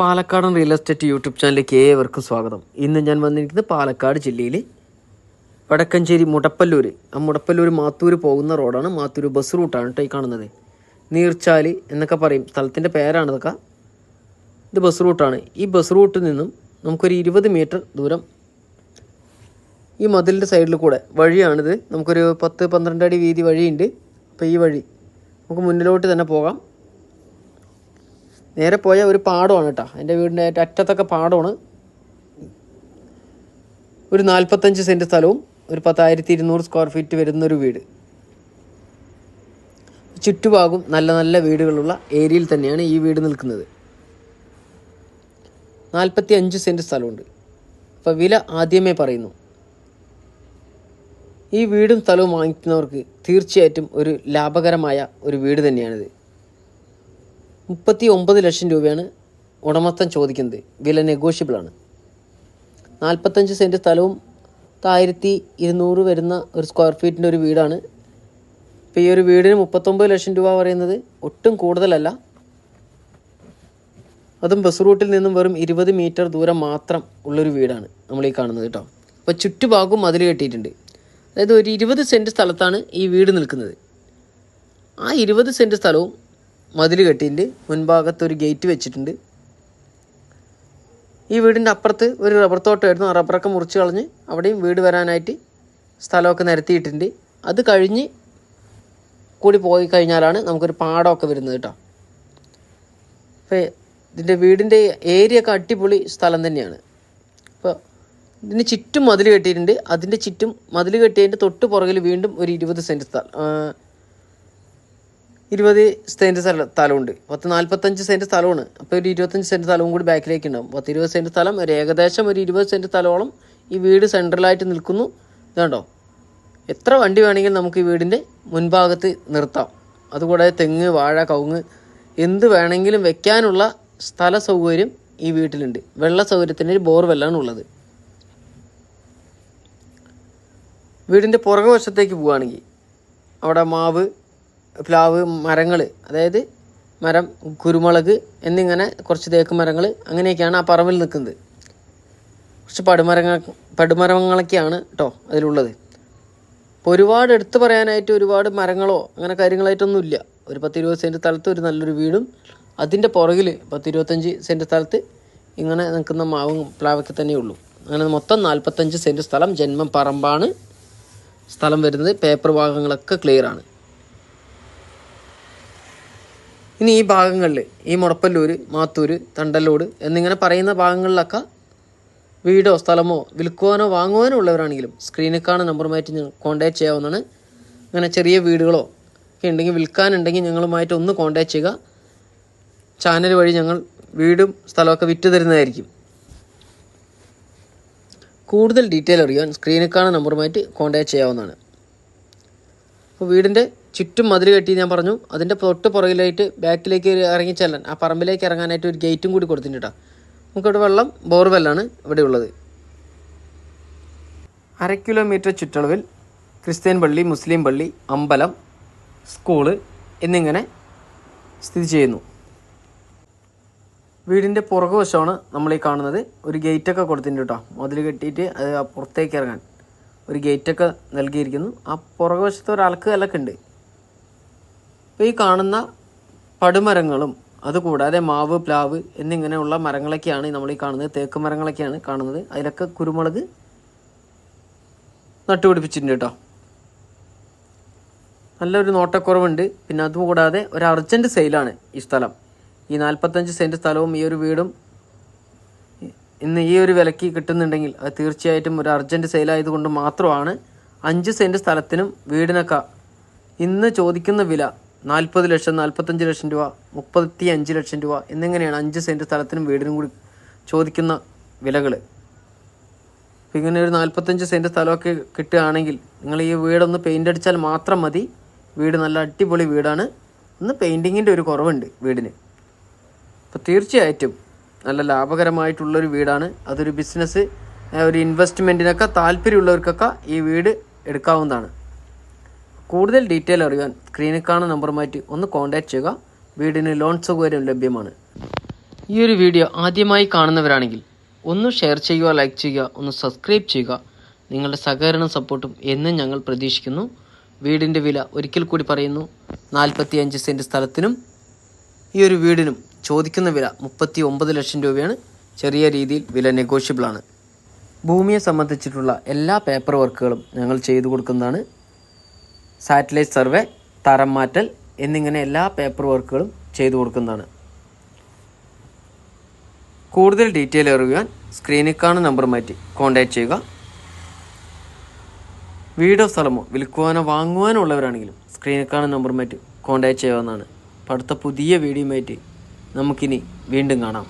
പാലക്കാടൻ real estate YouTube ചാനലിലേക്ക് ഏവർക്കും സ്വാഗതം. ഇന്ന് ഞാൻ വന്നിരിക്കുന്നത് പാലക്കാട് ജില്ലയിൽ വടക്കഞ്ചേരി മുടപ്പല്ലൂർ. ആ മുടപ്പല്ലൂർ മാത്തൂർ പോകുന്ന റോഡാണ്. മാത്തൂർ ബസ് റൂട്ടാണ് കേട്ടോ ഈ കാണുന്നത്. നീർച്ചാലി എന്നൊക്കെ പറയും, സ്ഥലത്തിൻ്റെ പേരാണ് ഇതൊക്കെ. ഇത് ബസ് റൂട്ടാണ്. ഈ ബസ് റൂട്ടിൽ നിന്നും നമുക്കൊരു 20 മീറ്റർ ദൂരം ഈ മതിലിൻ്റെ സൈഡിൽ കൂടെ വഴിയാണിത്. നമുക്കൊരു 10-12 അടി വീതി വഴിയുണ്ട്. അപ്പോൾ ഈ വഴി നമുക്ക് മുന്നിലോട്ട് തന്നെ പോകാം. നേരെ പോയാൽ ഒരു പാടമാണ് കേട്ടോ. എൻ്റെ വീടിൻ്റെ അറ്റത്തൊക്കെ പാടമാണ്. ഒരു 45 സെൻറ്റ് സ്ഥലവും ഒരു 10,200 സ്ക്വയർ ഫീറ്റ് വരുന്നൊരു വീട്. ചുറ്റുഭാഗം നല്ല നല്ല വീടുകളുള്ള ഏരിയയിൽ തന്നെയാണ് ഈ വീട് നിൽക്കുന്നത്. 45 സെൻറ്റ് സ്ഥലമുണ്ട്. അപ്പോൾ വില ആദ്യമേ പറയുന്നു. ഈ വീടും സ്ഥലവും വാങ്ങിക്കുന്നവർക്ക് തീർച്ചയായിട്ടും ഒരു ലാഭകരമായ ഒരു വീട് തന്നെയാണിത്. 39 ലക്ഷം രൂപയാണ് ഉടമസ്ഥൻ ചോദിക്കുന്നത്. വില നെഗോഷ്യബിളാണ്. 45 സെൻറ്റ് സ്ഥലവും 1,200 വരുന്ന ഒരു സ്ക്വയർ ഫീറ്റിൻ്റെ ഒരു വീടാണ്. ഇപ്പോൾ ഈ ഒരു വീടിന് 39 ലക്ഷം രൂപ പറയുന്നത് ഒട്ടും കൂടുതലല്ല. അതും ബസ് റൂട്ടിൽ നിന്നും വെറും 20 മീറ്റർ ദൂരം മാത്രം ഉള്ളൊരു വീടാണ് നമ്മൾ ഈ കാണുന്നത് കേട്ടോ. അപ്പോൾ ചുറ്റുഭാഗവും മതിൽ കെട്ടിയിട്ടുണ്ട്. അതായത് ഒരു 20 സെൻറ്റ് സ്ഥലത്താണ് ഈ വീട് നിൽക്കുന്നത്. ആ 20 സെൻറ്റ് സ്ഥലവും മതിൽ കെട്ടിയിട്ട് മുൻഭാഗത്ത് ഒരു ഗേറ്റ് വെച്ചിട്ടുണ്ട്. ഈ വീടിൻ്റെ അപ്പുറത്ത് ഒരു റബ്ബർ തോട്ടമായിരുന്നു. ആ റബ്ബറൊക്കെ മുറിച്ച് കളഞ്ഞ് അവിടെയും വീട് വരാനായിട്ട് സ്ഥലമൊക്കെ നിരത്തിയിട്ടുണ്ട്. അത് കഴിഞ്ഞ് കൂടി പോയി കഴിഞ്ഞാലാണ് നമുക്കൊരു പാടമൊക്കെ വരുന്നത് കേട്ടോ. അപ്പോൾ ഇതിൻ്റെ വീടിൻ്റെ ഏരിയ ഒക്കെ അടിപൊളി സ്ഥലം തന്നെയാണ്. അപ്പോൾ ഇതിന് ചുറ്റും മതിൽ കെട്ടിയിട്ടുണ്ട്. അതിൻ്റെ ചുറ്റും മതിൽ കെട്ടിയതിൻ്റെ തൊട്ട് പുറകിൽ വീണ്ടും ഒരു 20 സെൻറ്റ് സ്ഥലമുണ്ട്. 45 സെൻറ്റ് സ്ഥലമാണ്. അപ്പോൾ ഒരു 25 സെൻറ്റ് സ്ഥലവും കൂടി ബാക്കിലേക്ക് ഉണ്ടാകും. 20 സെൻറ്റ് സ്ഥലം ഒരു ഏകദേശം ഒരു 20 സെൻറ്റ് സ്ഥലമോളം ഈ വീട് സെൻട്രലായിട്ട് നിൽക്കുന്നു. ഇതുണ്ടോ, എത്ര വണ്ടി വേണമെങ്കിലും നമുക്ക് ഈ വീടിൻ്റെ മുൻഭാഗത്ത് നിർത്താം. അതുകൂടാതെ തെങ്ങ്, വാഴ, കവുങ്ങ് എന്ത് വേണമെങ്കിലും വെക്കാനുള്ള സ്ഥല സൗകര്യം ഈ വീട്ടിലുണ്ട്. വെള്ള സൗകര്യത്തിന് ഒരു ബോർവെല്ലാണ് ഉള്ളത്. വീടിൻ്റെ പുറകു വശത്തേക്ക് പോവുകയാണെങ്കിൽ അവിടെ മാവ്, പ്ലാവ്, മരങ്ങൾ, അതായത് മരം, കുരുമുളക് എന്നിങ്ങനെ കുറച്ച് തേക്ക് മരങ്ങൾ അങ്ങനെയൊക്കെയാണ് ആ പറമ്പിൽ നിൽക്കുന്നത്. കുറച്ച് പടുമരങ്ങളൊക്കെയാണ് കേട്ടോ അതിലുള്ളത്. അപ്പോൾ ഒരുപാട് എടുത്തു പറയാനായിട്ട് ഒരുപാട് മരങ്ങളോ അങ്ങനെ കാര്യങ്ങളായിട്ടൊന്നുമില്ല. ഒരു 10-20 സെൻറ്റ് സ്ഥലത്ത് ഒരു നല്ലൊരു വീടും അതിൻ്റെ പുറകിൽ 10-25 സെൻറ്റ് സ്ഥലത്ത് ഇങ്ങനെ നിൽക്കുന്ന മാവും പ്ലാവൊക്കെ തന്നെയുള്ളൂ. അങ്ങനെ മൊത്തം 45 സെൻറ്റ് സ്ഥലം. ജന്മം പറമ്പാണ് സ്ഥലം വരുന്നത്. പേപ്പർ ഭാഗങ്ങളൊക്കെ ക്ലിയറാണ്. ഇനി ഈ ഭാഗങ്ങളിൽ ഈ മുടപ്പല്ലൂർ, മാത്തൂർ, തണ്ടലോട് എന്നിങ്ങനെ പറയുന്ന ഭാഗങ്ങളിലൊക്കെ വീടോ സ്ഥലമോ വിൽക്കുവാനോ വാങ്ങുവാനോ ഉള്ളവരാണെങ്കിലും സ്ക്രീനിൽ കാണുന്ന നമ്പറുമായിട്ട് കോൺടാക്ട് ചെയ്യാവുന്നതാണ്. അങ്ങനെ ചെറിയ വീടുകളോ ഒക്കെ ഉണ്ടെങ്കിൽ വിൽക്കാനുണ്ടെങ്കിൽ ഞങ്ങളുമായിട്ട് ഒന്ന് കോൺടാക്ട് ചെയ്യുക. ചാനൽ വഴി ഞങ്ങൾ വീടും സ്ഥലമൊക്കെ വിറ്റ് തരുന്നതായിരിക്കും. കൂടുതൽ ഡീറ്റെയിൽ അറിയാൻ സ്ക്രീനിൽ കാണുന്ന നമ്പറുമായിട്ട് കോൺടാക്ട് ചെയ്യാവുന്നതാണ്. അപ്പോൾ വീടിൻ്റെ ചുറ്റും മതിൽ കെട്ടി ഞാൻ പറഞ്ഞു. അതിൻ്റെ തൊട്ട് പുറകിലായിട്ട് ബാക്കിലേക്ക് ഇറങ്ങിച്ചെല്ലാൻ ആ പറമ്പിലേക്ക് ഇറങ്ങാനായിട്ട് ഒരു ഗേറ്റും കൂടി കൊടുത്തിട്ടുണ്ട്. നമുക്കിവിടെ വെള്ളം ബോർവെല്ലാണ് ഇവിടെ ഉള്ളത്. 1/2 കിലോമീറ്റർ ചുറ്റളവിൽ ക്രിസ്ത്യൻ പള്ളി, മുസ്ലിം പള്ളി, അമ്പലം, സ്കൂള് എന്നിങ്ങനെ സ്ഥിതി ചെയ്യുന്നു. വീടിൻ്റെ പുറകു വശമാണ് നമ്മൾ ഈ കാണുന്നത്. ഒരു ഗേറ്റൊക്കെ കൊടുത്തിട്ടുണ്ട് കേട്ടോ. മതിൽ കെട്ടിയിട്ട് അത് പുറത്തേക്ക് ഇറങ്ങാൻ ഒരു ഗേറ്റൊക്കെ നൽകിയിരിക്കുന്നു. ആ പുറകു വശത്ത് ഒരു അലക്ക് ഉണ്ട്. അപ്പോൾ ഈ കാണുന്ന പടുമരങ്ങളും അതുകൂടാതെ മാവ്, പ്ലാവ് എന്നിങ്ങനെയുള്ള മരങ്ങളൊക്കെയാണ് നമ്മൾ ഈ കാണുന്നത്. തേക്ക് മരങ്ങളൊക്കെയാണ് കാണുന്നത്. അതിലൊക്കെ കുരുമുളക് നട്ടുപിടിപ്പിച്ചിട്ടുണ്ട് കേട്ടോ. നല്ലൊരു നോട്ടക്കുറവുണ്ട്. പിന്നെ അതുകൂടാതെ ഒരു അർജൻറ്റ് സെയിലാണ് ഈ സ്ഥലം. ഈ 45 സെൻറ്റ് സ്ഥലവും ഈ ഒരു വീടും ഇന്ന് ഈ ഒരു വിലയ്ക്ക് കിട്ടുന്നുണ്ടെങ്കിൽ അത് തീർച്ചയായിട്ടും ഒരു അർജൻറ്റ് സെയിലായതുകൊണ്ട് മാത്രമാണ്. 5 സെൻറ്റ് സ്ഥലത്തിനും വീടിനൊക്കെ ഇന്ന് ചോദിക്കുന്ന വില 40 ലക്ഷം, 45 ലക്ഷം രൂപ, 35 ലക്ഷം രൂപ എന്നിങ്ങനെയാണ് 5 സെൻറ്റ് സ്ഥലത്തിനും വീടിനും കൂടി ചോദിക്കുന്ന വിലകൾ. അപ്പോൾ ഇങ്ങനെ ഒരു 45 സെൻറ്റ് സ്ഥലമൊക്കെ കിട്ടുകയാണെങ്കിൽ നിങ്ങൾ ഈ വീടൊന്ന് പെയിൻ്റ് അടിച്ചാൽ മാത്രം മതി. വീട് നല്ല അടിപൊളി വീടാണ്. ഒന്ന് പെയിൻറ്റിങ്ങിൻ്റെ ഒരു കുറവുണ്ട് വീടിന്. അപ്പോൾ തീർച്ചയായിട്ടും നല്ല ലാഭകരമായിട്ടുള്ളൊരു വീടാണ്. അതൊരു ബിസിനസ്, ഒരു ഇൻവെസ്റ്റ്മെൻറ്റിനൊക്കെ താല്പര്യമുള്ളവർക്കൊക്കെ ഈ വീട് എടുക്കാവുന്നതാണ്. കൂടുതൽ ഡീറ്റെയിൽ അറിയാൻ സ്ക്രീനിൽ കാണുന്ന നമ്പറുമായിട്ട് ഒന്ന് കോൺടാക്ട് ചെയ്യുക. വീടിന് ലോൺ സൗകര്യം ലഭ്യമാണ്. ഈ ഒരു വീഡിയോ ആദ്യമായി കാണുന്നവരാണെങ്കിൽ ഒന്ന് ഷെയർ ചെയ്യുക, ലൈക്ക് ചെയ്യുക, ഒന്ന് സബ്സ്ക്രൈബ് ചെയ്യുക. നിങ്ങളുടെ സഹകരണവും സപ്പോർട്ടും എന്നും ഞങ്ങൾ പ്രതീക്ഷിക്കുന്നു. വീടിൻ്റെ വില ഒരിക്കൽ കൂടി പറയുന്നു, 45 സെൻറ്റ് സ്ഥലത്തിനും ഈ ഒരു വീടിനും ചോദിക്കുന്ന വില 39 ലക്ഷം രൂപയാണ്. ചെറിയ രീതിയിൽ വില നെഗോഷ്യബിളാണ്. ഭൂമിയെ സംബന്ധിച്ചിട്ടുള്ള എല്ലാ പേപ്പർ വർക്കുകളും ഞങ്ങൾ ചെയ്തു കൊടുക്കുന്നതാണ്. സാറ്റലൈറ്റ് സർവേ, തരം മാറ്റൽ എന്നിങ്ങനെ എല്ലാ പേപ്പർ വർക്കുകളും ചെയ്തു കൊടുക്കുന്നതാണ്. കൂടുതൽ ഡീറ്റെയിൽ അറിയുവാൻ സ്ക്രീനിൽ കാണുന്ന നമ്പർ മാറ്റി കോൺടാക്റ്റ് ചെയ്യുക. വീടോ സ്ഥലമോ വിൽക്കുവാനോ വാങ്ങുവാനോ ഉള്ളവരാണെങ്കിലും സ്ക്രീനിൽ കാണുന്ന നമ്പർ മാറ്റി കോൺടാക്റ്റ് ചെയ്യാവുന്നതാണ്. അടുത്ത പുതിയ വീഡിയോയുമായിട്ട് നമുക്കിനി വീണ്ടും കാണാം.